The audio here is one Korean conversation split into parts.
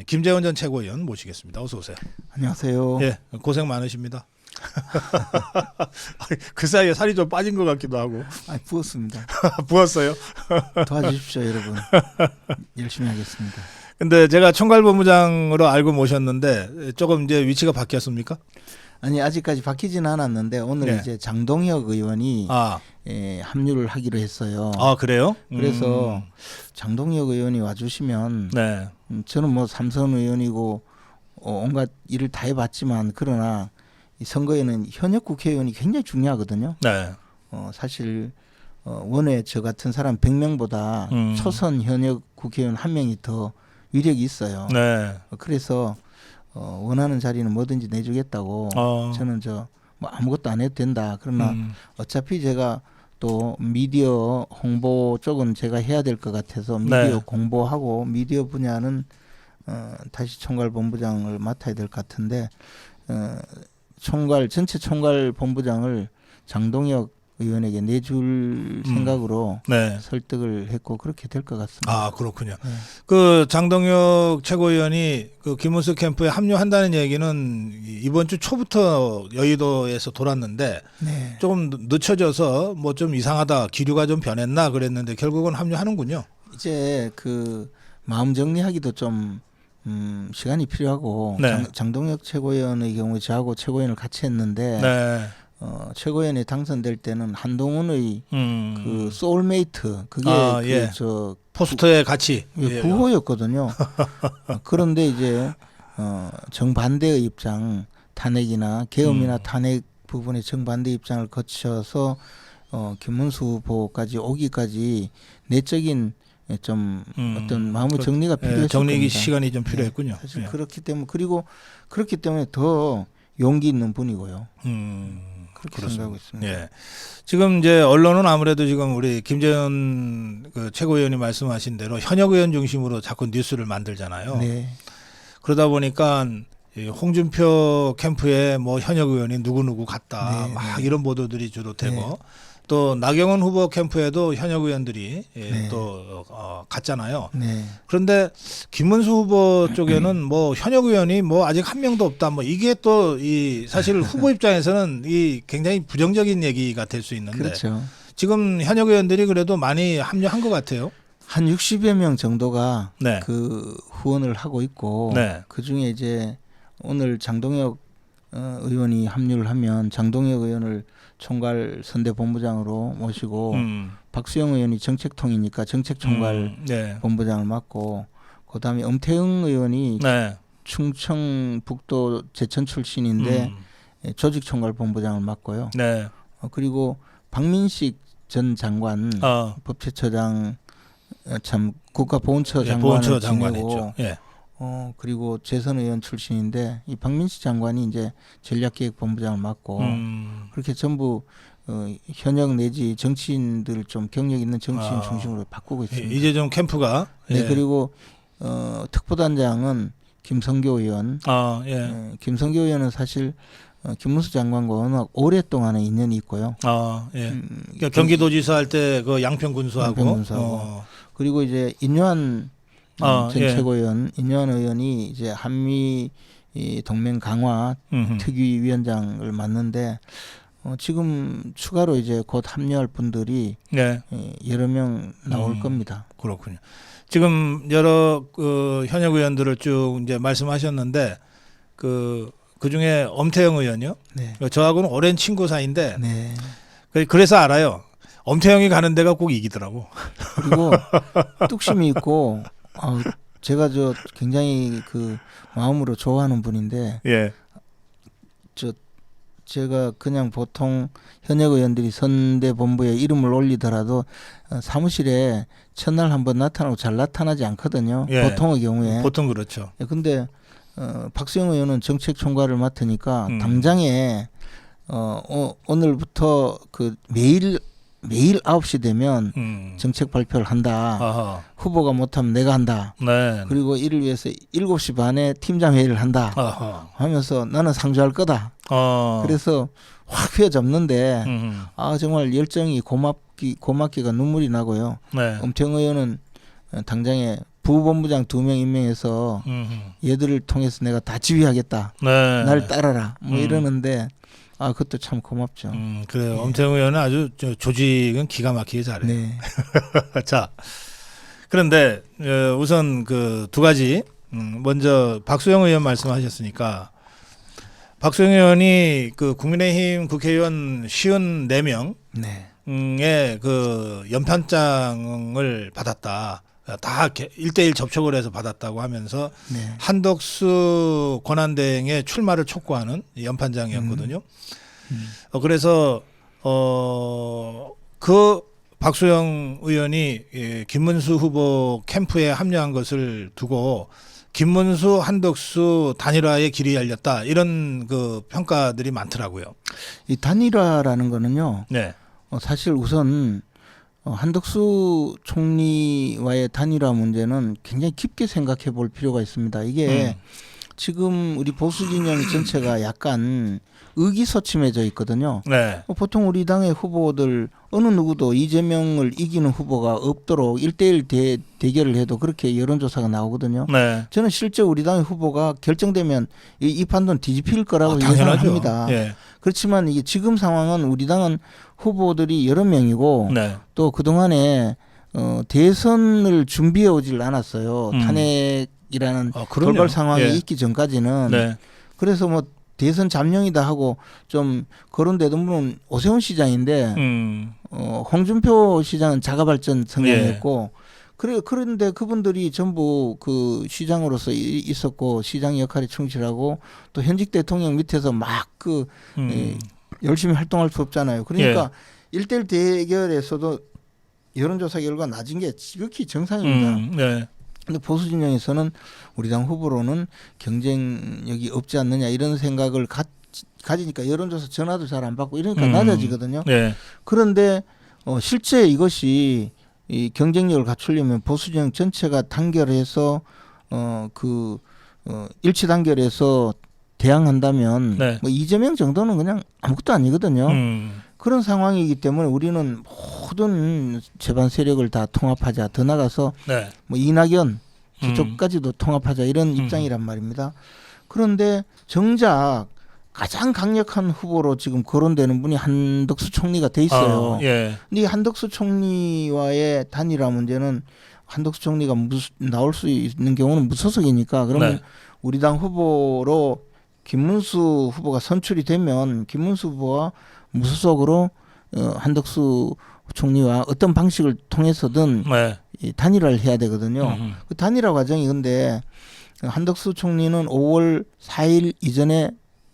김재원 전 최고위원 모시겠습니다. 어서 오세요. 안녕하세요. 예, 고생 많으십니다. 그 사이에 살이 좀 빠진 것 같기도 하고. 부었습니다. 부었어요. 도와주십시오, 여러분. 열심히 하겠습니다. 근데 제가 총괄본부장으로 알고 모셨는데 조금 이제 위치가 바뀌었습니까? 아니 아직까지 바뀌지는 않았는데 오늘 네. 이제 장동혁 의원이 합류를 하기로 했어요. 아 그래요? 그래서 장동혁 의원이 와주시면 네. 저는 뭐 삼선 의원이고 온갖 일을 다 해봤지만 그러나 이 선거에는 현역 국회의원이 굉장히 중요하거든요. 네. 사실 원외 저 같은 사람 100명보다 초선 현역 국회의원 한 명이 더 위력이 있어요. 네. 그래서 원하는 자리는 뭐든지 내주겠다고 저는 뭐 아무것도 안 해도 된다. 그러나 어차피 제가 또 미디어 홍보 쪽은 제가 해야 될 것 같아서 미디어 네. 공보하고 미디어 분야는 다시 총괄본부장을 맡아야 될 것 같은데 전체 총괄본부장을 장동혁 의원에게 내줄 생각으로 네. 설득을 했고 그렇게 될 것 같습니다. 아 그렇군요. 네. 그 장동혁 최고위원이 그 김문수 캠프에 합류한다는 얘기는 이번 주 초부터 여의도에서 돌았는데 네. 조금 늦춰져서 뭐 좀 이상하다, 기류가 좀 변했나 그랬는데 결국은 합류하는군요. 이제 그 마음 정리하기도 좀 시간이 필요하고 네. 장동혁 최고위원의 경우에 저하고 최고위원을 같이 했는데 네. 최고위원에 당선될 때는 한동훈의 그 소울메이트 그게 예. 포스터에 같이 부호였거든요. 그런데 이제 정반대의 입장 탄핵이나 계엄이나 탄핵 부분의 정반대 입장을 거쳐서 김문수 후보까지 오기까지 내적인 좀 어떤 마음의 정리가 필요했을 정리 겁니다. 시간이 좀 필요했군요. 네, 사실 그렇기 때문에 그렇기 때문에 더 용기 있는 분이고요. 그렇게 그렇습니다. 생각하고 있습니다. 예. 지금 이제 언론은 아무래도 지금 우리 김재원 그 최고위원이 말씀하신 대로 현역 의원 중심으로 자꾸 뉴스를 만들잖아요. 네. 그러다 보니까 이 홍준표 캠프에 뭐 현역 의원이 누구누구 갔다 네, 막 네. 이런 보도들이 주로 되고 네. 또 나경원 후보 캠프에도 현역 의원들이 네. 또 갔잖아요. 네. 그런데 김문수 후보 쪽에는 뭐 현역 의원이 뭐 아직 한 명도 없다. 뭐 이게 또 이 사실 후보 입장에서는 이 굉장히 부정적인 얘기가 될 수 있는데 그렇죠. 지금 현역 의원들이 그래도 많이 합류한 것 같아요. 한 60여 명 정도가 네. 그 후원을 하고 있고 네. 그 중에 이제 오늘 장동혁 의원이 합류를 하면 장동혁 의원을 총괄 선대본부장으로 모시고 박수영 의원이 정책통이니까 정책총괄 네. 본부장을 맡고 그다음에 엄태웅 의원이 네. 충청북도 제천 출신인데 조직총괄 본부장을 맡고요. 네. 그리고 박민식 전 장관 법제처장 참 국가보훈처 장관을 보훈처 지내고 장관이죠. 예. 그리고 재선 의원 출신인데 이 박민식 장관이 이제 전략기획본부장을 맡고 그렇게 전부 현역 내지 정치인들 좀 경력 있는 정치인 중심으로 바꾸고 있습니다. 이제 좀 캠프가 네, 그리고 특보단장은 김성교 의원. 김성교 의원은 사실 김문수 장관과 워낙 오랫동안의 인연이 있고요. 그러니까 경기도지사 할 때 그 양평군수하고 그리고 이제 인요한 전 예. 최고위원, 인요한 의원이 이제 한미 동맹 강화 특위위원장을 맡는데 지금 추가로 이제 곧 합류할 분들이 여러 명 나올 겁니다. 그렇군요. 지금 여러 그 현역 의원들을 쭉 이제 말씀하셨는데 그 중에 엄태영 의원요. 네. 저하고는 오랜 친구 사이인데 네. 그래서 알아요. 엄태영이 가는 데가 꼭 이기더라고. 그리고 뚝심이 있고 제가 굉장히 그 마음으로 좋아하는 분인데 예. 제가 그냥 보통 현역 의원들이 선대본부에 이름을 올리더라도 사무실에 첫날 한번 나타나고 잘 나타나지 않거든요. 예. 보통의 경우에. 보통 그렇죠. 근데 박수영 의원은 정책총괄을 맡으니까 당장에 오늘부터 그 매일 9시 되면 정책 발표를 한다. 아하. 후보가 못하면 내가 한다. 네. 그리고 이를 위해서 7시 반에 팀장 회의를 한다. 아하. 하면서 나는 상주할 거다. 그래서 확 휘어잡는데 정말 열정이 고맙기가 눈물이 나고요. 네. 엄태웅 의원은 당장에 부본부장 2명 임명해서 얘들을 통해서 내가 다 지휘하겠다. 네. 날 따라라. 뭐 이러는데 그것도 참 고맙죠. 그래요. 예. 엄태웅 의원은 아주 조직은 기가 막히게 잘해요. 네. 자, 그런데 우선 그 두 가지 먼저 박수영 의원 말씀하셨으니까 박수영 의원이 그 국민의힘 국회의원 54명 네. 의 그 연판장을 받았다. 다 1대1 접촉을 해서 받았다고 하면서 네. 한덕수 권한대행의 출마를 촉구하는 연판장이었거든요. 그래서 그 박수영 의원이 김문수 후보 캠프에 합류한 것을 두고 김문수 한덕수 단일화의 길이 열렸다 이런 그 평가들이 많더라고요. 이 단일화라는 거는요. 네. 사실 우선 한덕수 총리와의 단일화 문제는 굉장히 깊게 생각해 볼 필요가 있습니다. 이게 지금 우리 보수 진영 전체가 약간 의기소침해져 있거든요. 네. 보통 우리 당의 후보들 어느 누구도 이재명을 이기는 후보가 없도록 1대1 대결을 해도 그렇게 여론조사가 나오거든요. 네. 저는 실제 우리 당의 후보가 결정되면 이 판돈 뒤집힐 거라고 당연하죠. 예상합니다. 예. 그렇지만 이게 지금 상황은 우리 당은 후보들이 여러 명이고 네. 또 그동안에 대선을 준비해 오질 않았어요. 탄핵이라는 그럼요. 돌발 상황이 예. 있기 전까지는. 네. 그래서 뭐 대선 잠룡이다 하고 좀 거론되던 분은 오세훈 시장인데 홍준표 시장은 자가발전 성향이었고 그런데 그분들이 전부 그 시장으로서 있었고 시장 역할에 충실하고 또 현직 대통령 밑에서 막 열심히 활동할 수 없잖아요. 그러니까 1대1 대결에서도 여론조사 결과 낮은 게 지극히 정상입니다. 네. 근데 보수 진영에서는 우리 당 후보로는 경쟁력이 없지 않느냐 이런 생각을 가지니까 여론조사 전화도 잘 안 받고 이러니까 낮아지거든요. 네. 그런데 실제 이것이 이 경쟁력을 갖추려면 보수 진영 전체가 단결해서 일치 단결해서 대항한다면 네. 뭐 이재명 정도는 그냥 아무것도 아니거든요. 그런 상황이기 때문에 우리는 모든 제반 세력을 다 통합하자. 더 나가서 네. 뭐 이낙연 저쪽까지도 통합하자 이런 입장이란 말입니다. 그런데 정작 가장 강력한 후보로 지금 거론되는 분이 한덕수 총리가 돼 있어요. 예. 근데 이 한덕수 총리와의 단일화 문제는 한덕수 총리가 나올 수 있는 경우는 무소속이니까 그러면 네. 우리 당 후보로 김문수 후보가 선출이 되면 김문수 후보와 무소속으로 한덕수 총리와 어떤 방식을 통해서든 네. 이 단일화를 해야 되거든요. 그 단일화 과정이 근데 한덕수 총리는 5월 4일 이전에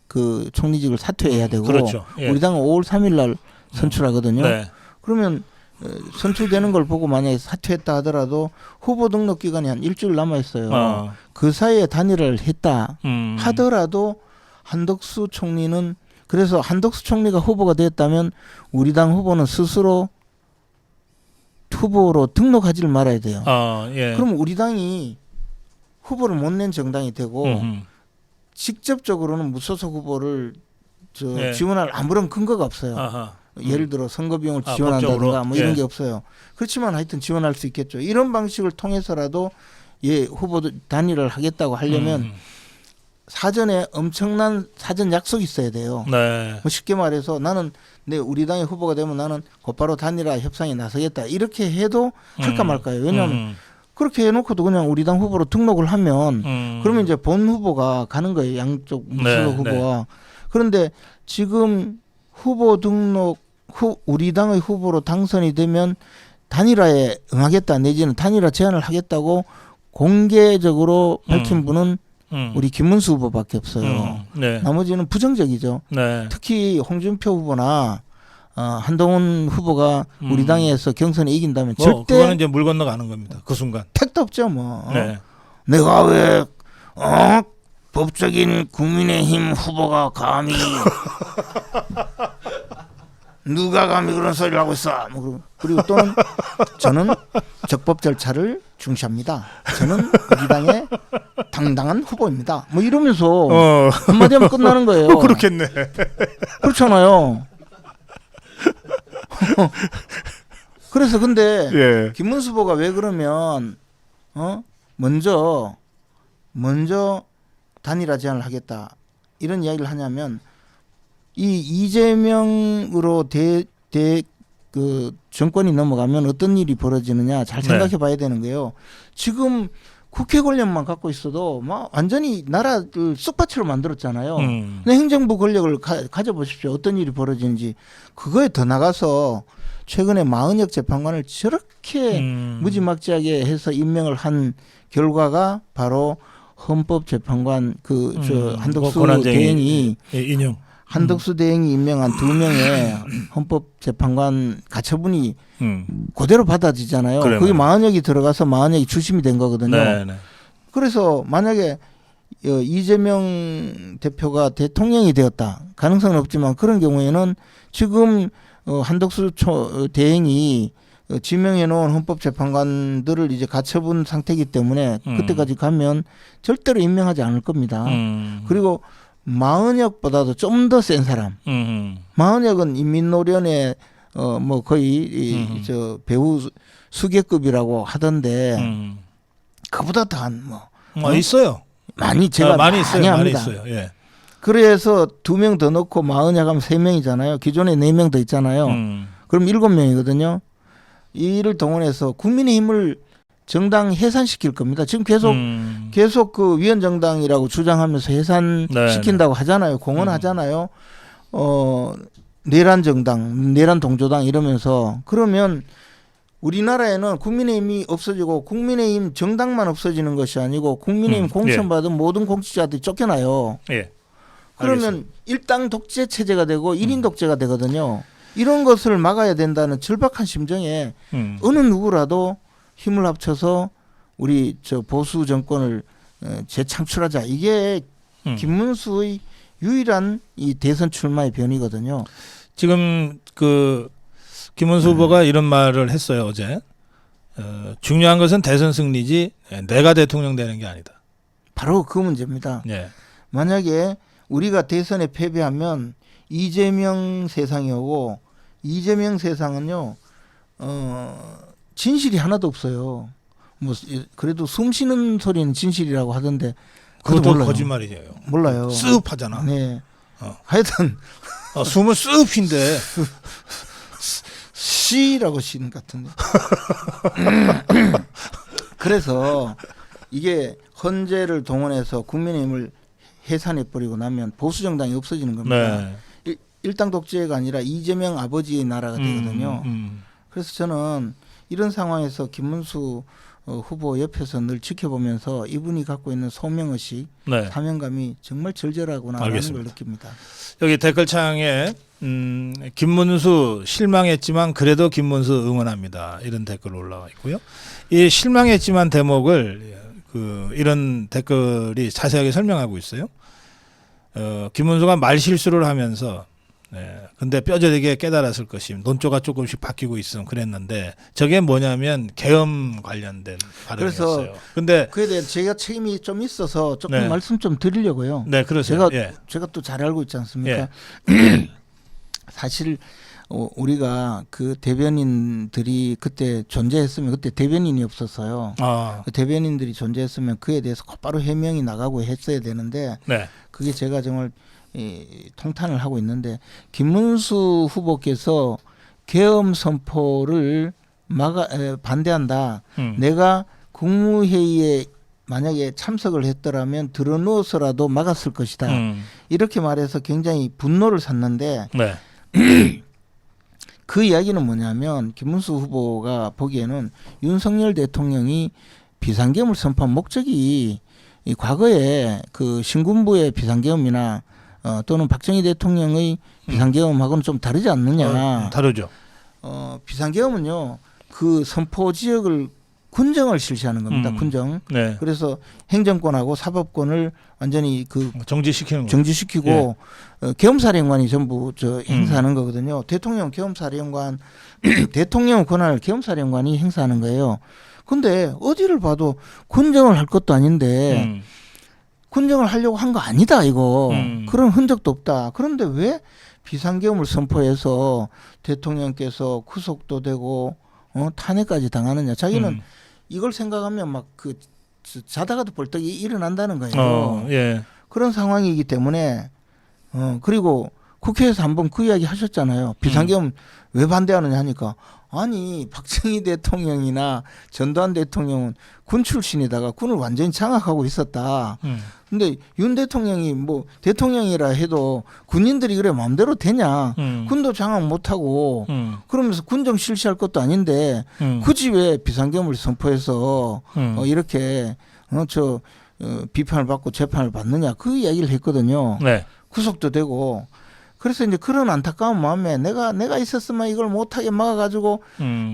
그 총리직을 사퇴해야 되고 그렇죠. 예. 우리 당은 5월 3일 날 선출하거든요. 네. 그러면 선출되는 걸 보고 만약에 사퇴했다 하더라도 후보 등록 기간이 한 일주일 남아 있어요. 그 사이에 단일화를 했다 하더라도 한덕수 총리는 그래서 한덕수 총리가 후보가 됐다면 우리 당 후보는 스스로 후보로 등록하지를 말아야 돼요. 예. 그럼 우리 당이 후보를 못 낸 정당이 되고 직접적으로는 무소속 후보를 예. 지원할 아무런 근거가 없어요. 아하. 예를 들어 선거 비용을 지원한다든가 법적으로? 뭐 이런 예. 게 없어요. 그렇지만 하여튼 지원할 수 있겠죠. 이런 방식을 통해서라도 후보도 단일화를 하겠다고 하려면 사전에 엄청난 사전 약속이 있어야 돼요. 네. 뭐 쉽게 말해서 나는 우리 당의 후보가 되면 나는 곧바로 단일화 협상에 나서겠다. 이렇게 해도 할까 말까요. 왜냐하면 그렇게 해놓고도 그냥 우리 당 후보로 등록을 하면 그러면 이제 본 후보가 가는 거예요. 양쪽 무소속 후보와. 네. 그런데 지금 후보 등록 우리 당의 후보로 당선이 되면 단일화에 응하겠다 내지는 단일화 제안을 하겠다고 공개적으로 밝힌 분은 우리 김문수 후보밖에 없어요. 네. 나머지는 부정적이죠. 네. 특히 홍준표 후보나 한동훈 후보가 우리 당에서 경선에 이긴다면 절대 그거는 이제 물 건너가는 겁니다. 그 순간. 택도 없죠. 뭐. 네. 내가 왜 법적인 국민의힘 후보가 감히 누가 감히 그런 소리를 하고 있어. 그리고 또는 저는 적법 절차를 중시합니다. 저는 우리 당의 당당한 후보입니다. 뭐 이러면서 한마디 하면 끝나는 거예요. 그렇겠네. 그렇잖아요. 그래서 근데 예. 김문수 후보가 왜 그러면 먼저 단일화 제안을 하겠다 이런 이야기를 하냐면 이 이재명으로 그 정권이 넘어가면 어떤 일이 벌어지느냐 잘 생각해 봐야 되는 거예요. 지금 국회 권력만 갖고 있어도 막 완전히 나라를 쑥밭으로 만들었잖아요. 근데 행정부 권력을 가져보십시오. 어떤 일이 벌어지는지. 그거에 더 나가서 최근에 마은혁 재판관을 저렇게 무지막지하게 해서 임명을 한 결과가 바로 헌법재판관 한덕수 대행이 인용. 한덕수 대행이 임명한 2명의 헌법재판관 가처분이 그대로 받아지잖아요. 그래, 그게 맞아요. 마은혁이 들어가서 마은혁이 주심이 된 거거든요. 네. 그래서 만약에 이재명 대표가 대통령이 되었다. 가능성은 없지만 그런 경우에는 지금 한덕수 대행이 지명해 놓은 헌법재판관들을 이제 가처분 상태이기 때문에 그때까지 가면 절대로 임명하지 않을 겁니다. 그리고 마은혁보다도 좀 더 센 사람. 마은혁은 인민노련의 뭐 거의 저 배우 수계급이라고 하던데 그보다 더한 있어요. 많이 제가 많이 있어요. 많이 합니다. 있어요. 예. 그래서 2명 더 넣고 마은혁 하면 3명이잖아요. 기존에 4명 더 있잖아요. 그럼 7명이거든요. 이를 동원해서 국민의힘을 정당 해산시킬 겁니다. 지금 계속 그 위원정당이라고 주장하면서 해산시킨다고 하잖아요. 공언하잖아요. 내란 정당, 내란 동조당 이러면서 그러면 우리나라에는 국민의힘이 없어지고 국민의힘 정당만 없어지는 것이 아니고 국민의힘 공천받은 모든 공직자들이 쫓겨나요. 예. 그러면 알겠습니다. 일당 독재 체제가 되고 1인 독재가 되거든요. 이런 것을 막아야 된다는 절박한 심정에 어느 누구라도 힘을 합쳐서 우리 저 보수 정권을 재창출하자. 이게 김문수의 유일한 이 대선 출마의 변이거든요. 지금 그 김문수 후보가 이런 말을 했어요 어제. 중요한 것은 대선 승리지 내가 대통령 되는 게 아니다. 바로 그 문제입니다. 예. 만약에 우리가 대선에 패배하면 이재명 세상이 오고 이재명 세상은요 진실이 하나도 없어요. 뭐 그래도 숨 쉬는 소리는 진실이라고 하던데 그것도 몰라요. 거짓말이에요. 몰라요. 쓱 하잖아. 네. 어. 하여튼 숨은 쓱 핀데. 씨라고 쉬는 것 같은데. 그래서 이게 헌재를 동원해서 국민의힘을 해산해 버리고 나면 보수 정당이 없어지는 겁니다. 네. 일당 독재가 아니라 이재명 아버지의 나라가 되거든요. 그래서 저는 이런 상황에서 김문수 후보 옆에서 늘 지켜보면서 이분이 갖고 있는 소명의식, 네. 사명감이 정말 절절하구나라는 알겠습니다. 걸 느낍니다. 여기 댓글창에 김문수 실망했지만 그래도 김문수 응원합니다. 이런 댓글 올라와 있고요. 이 실망했지만 대목을 이런 댓글이 자세하게 설명하고 있어요. 김문수가 말 실수를 하면서 근데 뼈저리게 깨달았을 것임. 논조가 조금씩 바뀌고 있음 그랬는데 저게 뭐냐면 계엄 관련된 발언이었어요. 그래서 근데 그에 대해 제가 책임이 좀 있어서 조금 네. 말씀 좀 드리려고요. 네, 그러세요. 제가 또 잘 알고 있지 않습니까? 사실 우리가 그 대변인들이 그때 존재했으면 그때 대변인이 없었어요. 그 대변인들이 존재했으면 그에 대해서 곧바로 해명이 나가고 했어야 되는데 네. 그게 제가 정말 통탄을 하고 있는데 김문수 후보께서 계엄 선포를 반대한다. 내가 국무회의에 만약에 참석을 했더라면 들어누워서라도 막았을 것이다. 이렇게 말해서 굉장히 분노를 샀는데 네. 그 이야기는 뭐냐면 김문수 후보가 보기에는 윤석열 대통령이 비상계엄을 선포한 목적이 이 과거에 그 신군부의 비상계엄이나 또는 박정희 대통령의 비상계엄하고는 좀 다르지 않느냐. 다르죠. 비상계엄은요 그 선포 지역을 군정을 실시하는 겁니다. 군정. 네. 그래서 행정권하고 사법권을 완전히 그 정지시키고 계엄사령관이 전부 행사하는 거거든요. 대통령 계엄사령관 대통령 권한을 계엄사령관이 행사하는 거예요. 근데 어디를 봐도 군정을 할 것도 아닌데 군정을 하려고 한 거 아니다 이거. 그런 흔적도 없다. 그런데 왜 비상계엄을 선포해서 대통령께서 구속도 되고 탄핵까지 당하느냐. 자기는 이걸 생각하면 막 그 자다가도 벌떡 일어난다는 거예요. 예. 그런 상황이기 때문에 그리고 국회에서 한번 그 이야기 하셨잖아요. 비상계엄 왜 반대하느냐 하니까 아니 박정희 대통령이나 전두환 대통령은 군 출신이다가 군을 완전히 장악하고 있었다. 근데 윤 대통령이 뭐 대통령이라 해도 군인들이 그래 마음대로 되냐? 군도 장악 못하고 그러면서 군정 실시할 것도 아닌데 굳이 왜 비상계엄을 선포해서 이렇게 비판을 받고 재판을 받느냐 그 이야기를 했거든요. 네. 구속도 되고 그래서 이제 그런 안타까운 마음에 내가 있었으면 이걸 못하게 막아가지고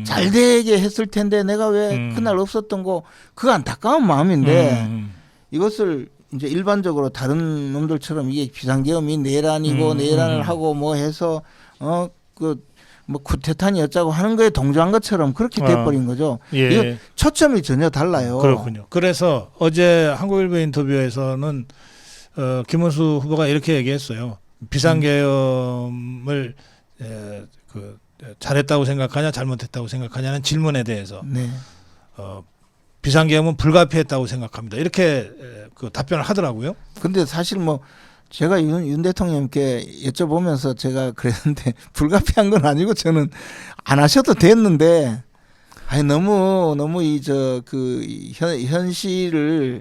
잘 되게 했을 텐데 내가 왜 그날 없었던 거 그 안타까운 마음인데 이것을 이제 일반적으로 다른 놈들처럼 이게 비상계엄이 내란이고 내란을 하고 뭐 해서 뭐 쿠데타니 어쩌고 하는 거에 동조한 것처럼 그렇게 돼버린 거죠. 예. 이거 초점이 전혀 달라요. 그렇군요. 그래서 어제 한국일보 인터뷰에서는 김문수 후보가 이렇게 얘기했어요. 비상계엄을 잘했다고 생각하냐 잘못했다고 생각하냐는 질문에 대해서 네. 비상계엄은 불가피했다고 생각합니다. 이렇게 답변을 하더라고요. 근데 사실 뭐 제가 윤 대통령께 여쭤보면서 제가 그랬는데 불가피한 건 아니고 저는 안 하셔도 됐는데 아니 너무 현실을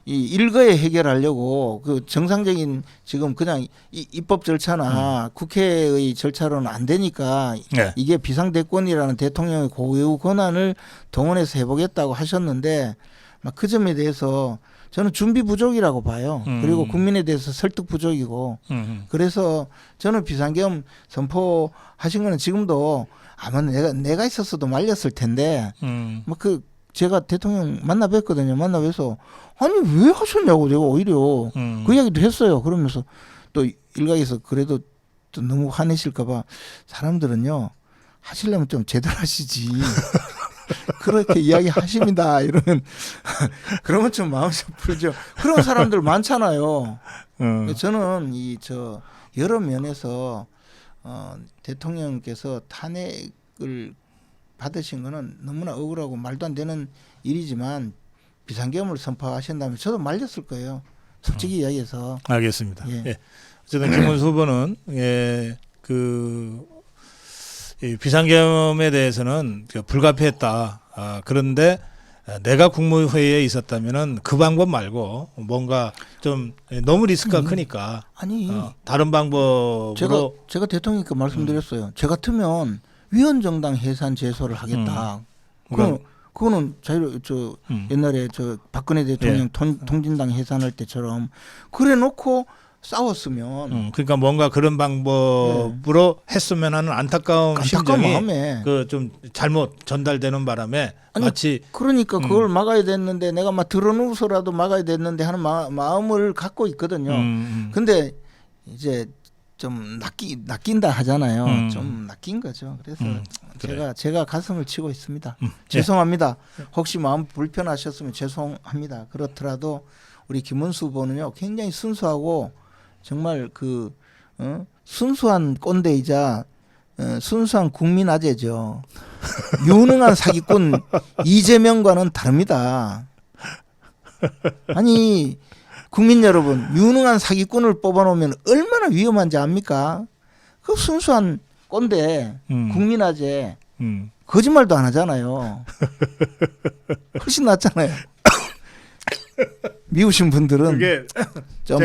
이 일거에 해결하려고 그 정상적인 지금 그냥 입법 절차나 국회의 절차로는 안 되니까 네. 이게 비상대권이라는 대통령의 고유 권한을 동원해서 해보겠다고 하셨는데 막 그 점에 대해서 저는 준비 부족이라고 봐요. 그리고 국민에 대해서 설득 부족이고 그래서 저는 비상계엄 선포하신 거는 지금도 아마 내가 있었어도 말렸을 텐데 제가 대통령 만나 뵀거든요. 만나 뵈서 아니 왜 하셨냐고 제가 오히려 그 이야기도 했어요. 그러면서 또 일각에서 그래도 또 너무 화내실까 봐 사람들은요. 하시려면 좀 제대로 하시지. 그렇게 이야기하십니다. 이러면 그러면 좀 마음이 좀 풀죠. 그런 사람들 많잖아요. 저는 여러 면에서 대통령께서 탄핵을 받으신 거는 너무나 억울하고 말도 안 되는 일이지만 비상계엄을 선포하신다면 저도 말렸을 거예요. 솔직히 이야기해서. 알겠습니다. 예. 예. 어쨌든 김문수 후보는 이 비상계엄에 대해서는 불가피했다. 그런데 내가 국무회의에 있었다면은 그 방법 말고 뭔가 좀 너무 리스크가 크니까 아니 다른 방법으로 제가 대통령께 말씀드렸어요. 제 같으면 위헌정당 해산 제소를 하겠다. 그거는 옛날에 박근혜 대통령 통진당 해산할 때처럼 그래놓고 싸웠으면 그러니까 뭔가 그런 방법으로 했으면 하는 안타까운 심정이 마음에 좀 잘못 전달되는 바람에 아니, 마치 그러니까 그걸 막아야 됐는데 내가 막 들어누워서라도 막아야 됐는데 하는 마음을 갖고 있거든요. 근데 이제 좀 낚인다 하잖아요. 좀 낚인 거죠. 그래서 제가 가슴을 치고 있습니다. 죄송합니다. 혹시 마음 불편하셨으면 죄송합니다. 그렇더라도 우리 김문수 후보는요 굉장히 순수하고 정말 순수한 꼰대이자 순수한 국민 아재죠. 유능한 사기꾼 이재명과는 다릅니다. 아니 국민 여러분 유능한 사기꾼을 뽑아놓으면 얼마나 위험한지 압니까? 그 순수한 꼰대 국민 아재 거짓말도 안 하잖아요. 훨씬 낫잖아요. 미우신 분들은 그게 좀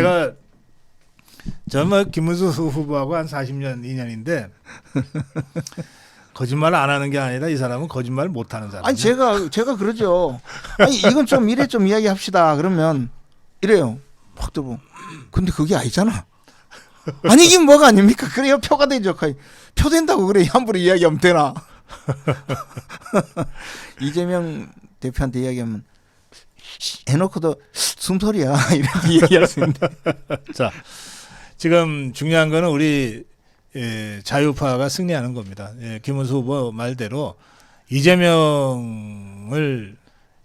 저는 김문수 후보하고 한 40년 인연인데 거짓말을 안 하는 게 아니라 이 사람은 거짓말을 못 하는 사람이에요. 아니 제가 그러죠. 아니 이건 좀 이래 좀 이야기합시다. 그러면 이래요. 확 들어. 근데 그게 아니잖아. 아니긴 뭐가 아닙니까? 그래요 표가 되죠. 표 된다고 그래 함부로 이야기하면 되나? 이재명 대표한테 이야기하면 해놓고도 숨소리야 이렇게 얘기할 수 있는데. 자, 지금 중요한 거는 우리 자유파가 승리하는 겁니다. 김문수 후보 말대로 이재명을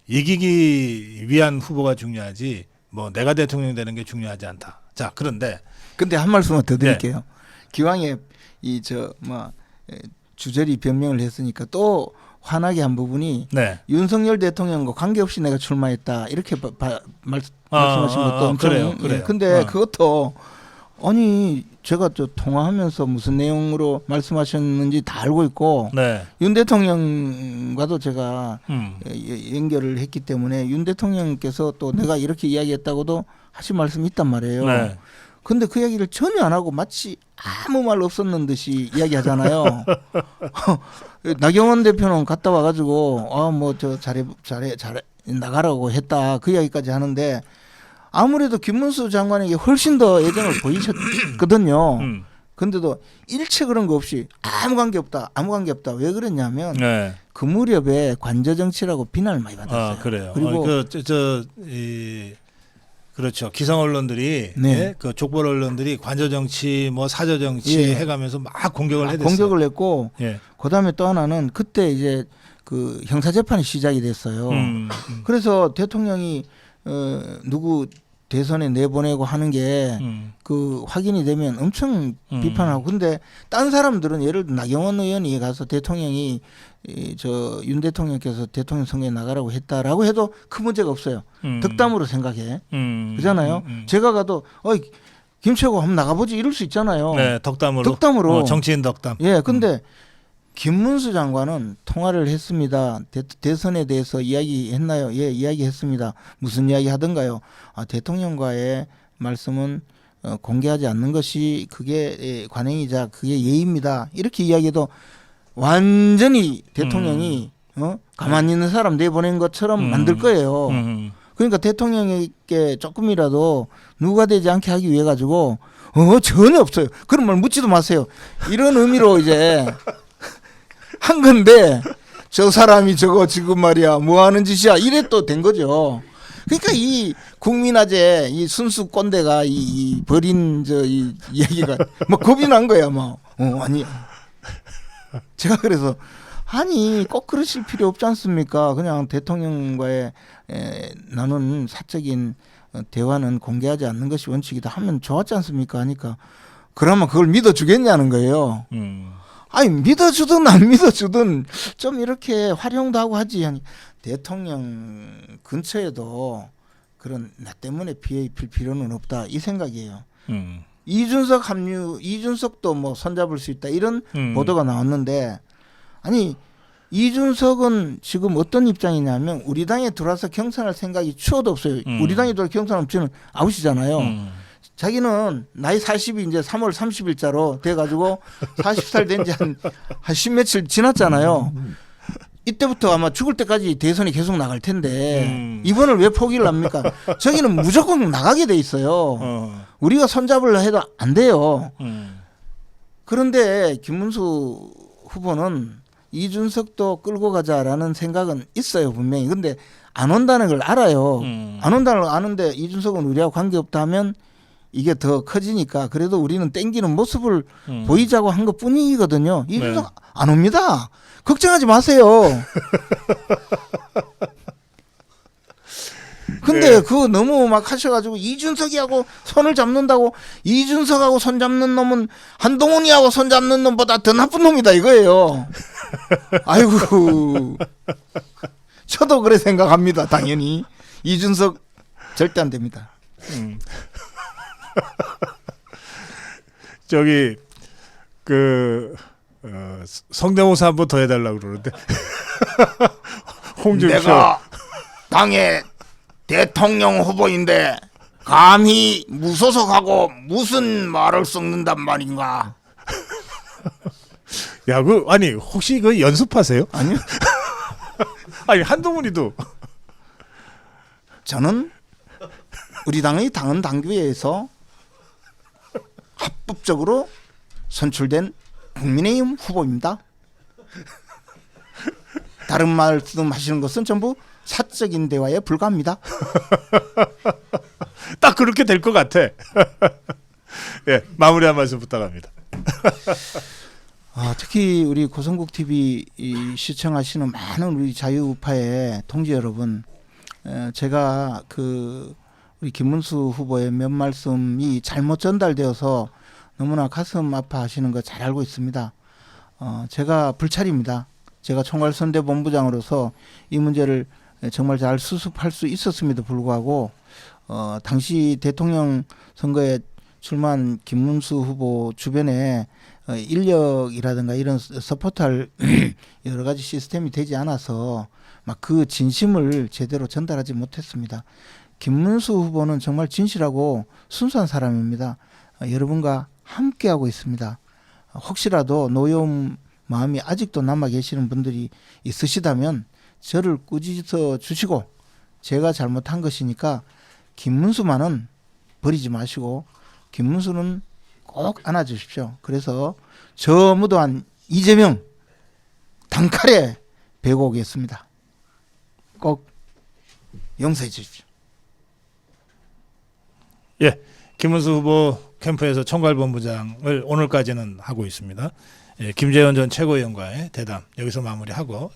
이기기 위한 후보가 중요하지 뭐 내가 대통령 되는 게 중요하지 않다. 자, 그런데 한 말씀만 더 드릴게요. 기왕에 주저리 변명을 했으니까 또 화나게 한 부분이 네. 윤석열 대통령과 관계없이 내가 출마했다 이렇게 말씀하신 것도 엄청 그래요. 예, 근데 그것도 아니 제가 저 통화하면서 무슨 내용으로 말씀하셨는지 다 알고 있고 네. 윤 대통령과도 제가 연결을 했기 때문에 윤 대통령께서 또 내가 이렇게 이야기했다고도 하신 말씀이 있단 말이에요. 네. 근데 그 이야기를 전혀 안 하고 마치 아무 말 없었는 듯이 이야기하잖아요. 나경원 대표는 갔다 와가지고 뭐 저 잘해 나가라고 했다 그 이야기까지 하는데 아무래도 김문수 장관에게 훨씬 더 애정을 보이셨거든요. 근데도 일체 그런 거 없이 아무 관계 없다. 왜 그랬냐면 네. 그 무렵에 관저 정치라고 비난을 많이 받았어요. 그래요. 그리고 그렇죠. 기성 언론들이 네. 예? 그 족벌 언론들이 관저 정치, 뭐 사저 정치 예. 해가면서 막 공격을 했어요. 공격을 했고 예. 그다음에 또 하나는 그때 이제 그 형사 재판이 시작이 됐어요. 그래서 대통령이 누구 대선에 내보내고 하는 게 그 확인이 되면 엄청 비판하고 근데 딴 사람들은 예를 들어 나경원 의원이 가서 대통령이 저 윤 대통령께서 대통령 선거에 나가라고 했다라고 해도 큰 문제가 없어요. 덕담으로 생각해. 그잖아요. 제가 가도 김최고 한번 나가보지 이럴 수 있잖아요. 네, 덕담으로. 정치인 덕담. 예, 근데 김문수 장관은 통화를 했습니다. 대선에 대해서 이야기했나요? 예, 이야기했습니다. 무슨 이야기 하던가요? 대통령과의 말씀은 공개하지 않는 것이 그게 관행이자 그게 예의입니다. 이렇게 이야기해도 완전히 대통령이 가만히 있는 사람 내보낸 것처럼 만들 거예요. 그러니까 대통령에게 조금이라도 누가 되지 않게 하기 위해 가지고 전혀 없어요. 그런 말 묻지도 마세요. 이런 의미로 이제 한 건데 저 사람이 저거 지금 말이야 뭐 하는 짓이야 이래 또 된 거죠. 그러니까 이 국민화제 이 순수 꼰대가 이 버린 이 얘기가 뭐 겁이 난 거야 뭐. 아니 제가 그래서 아니 꼭 그러실 필요 없지 않습니까? 그냥 대통령과의 나눈 사적인 대화는 공개하지 않는 것이 원칙이다 하면 좋았지 않습니까? 하니까 그러면 그걸 믿어주겠냐는 거예요. 아니 믿어주든 안 믿어주든 좀 이렇게 활용도 하고 하지. 대통령 근처에도 그런 나 때문에 피해 입힐 필요는 없다 이 생각이에요. 이준석도 뭐 손잡을 수 있다 이런 보도가 나왔는데 아니 이준석은 지금 어떤 입장이냐면 우리 당에 들어와서 경선할 생각이 추워도 없어요. 우리 당에 들어와서 경선하면 저는 아웃이잖아요. 자기는 나이 40이 이제 3월 30일자로 돼가지고 40살 된 지 한 10며칠 지났잖아요. 이때부터 아마 죽을 때까지 대선이 계속 나갈 텐데 이번을 왜 포기를 합니까? 저기는 무조건 나가게 돼 있어요. 우리가 손잡으려 해도 안 돼요. 그런데 김문수 후보는 이준석도 끌고 가자라는 생각은 있어요 분명히. 근데 안 온다는 걸 알아요. 안 온다는 걸 아는데 이준석은 우리하고 관계없다 하면 이게 더 커지니까 그래도 우리는 땡기는 모습을 보이자고 한 것뿐이거든요. 이준석 네. 안 옵니다. 걱정하지 마세요. 근데 네. 그거 너무 막 하셔가지고 이준석이하고 손을 잡는다고 이준석하고 손 잡는 놈은 한동훈이하고 손 잡는 놈보다 더 나쁜 놈이다 이거예요. 아이고 저도 그래 생각합니다. 당연히 이준석 절대 안 됩니다. 저기 성대모사 한 번 더 해달라고 그러는데 홍준표 내가 당의 대통령 후보인데 감히 무소속하고 무슨 말을 썩는단 말인가? 야, 아니 혹시 연습하세요? 아니요. 아니 한동훈이도 저는 우리 당의 당헌 당규에서 합법적으로 선출된 국민의힘 후보입니다. 다른 말씀하시는 것은 전부 사적인 대화에 불과합니다. 딱 그렇게 될 것 같아. 예, 마무리 한 말씀 부탁합니다. 특히 우리 고성국 TV 시청하시는 많은 우리 자유우파의 동지 여러분, 제가 우리 김문수 후보의 몇 말씀이 잘못 전달되어서 너무나 가슴 아파하시는 거 잘 알고 있습니다. 제가 불찰입니다. 제가 총괄선대본부장으로서 이 문제를 정말 잘 수습할 수 있었음에도 불구하고 당시 대통령 선거에 출마한 김문수 후보 주변에 인력이라든가 이런 서포트할 여러 가지 시스템이 되지 않아서 막 그 진심을 제대로 전달하지 못했습니다. 김문수 후보는 정말 진실하고 순수한 사람입니다. 여러분과 함께하고 있습니다. 혹시라도 노여움 마음이 아직도 남아 계시는 분들이 있으시다면 저를 꾸짖어 주시고, 제가 잘못한 것이니까 김문수만은 버리지 마시고 김문수는 꼭 안아주십시오. 그래서 저 무도한 이재명 단칼에 베고 오겠습니다. 꼭 용서해 주십시오. 예, 김문수 후보 캠프에서 총괄본부장을 오늘까지는 하고 있습니다. 예, 김재원 전 최고위원과의 대담 여기서 마무리하고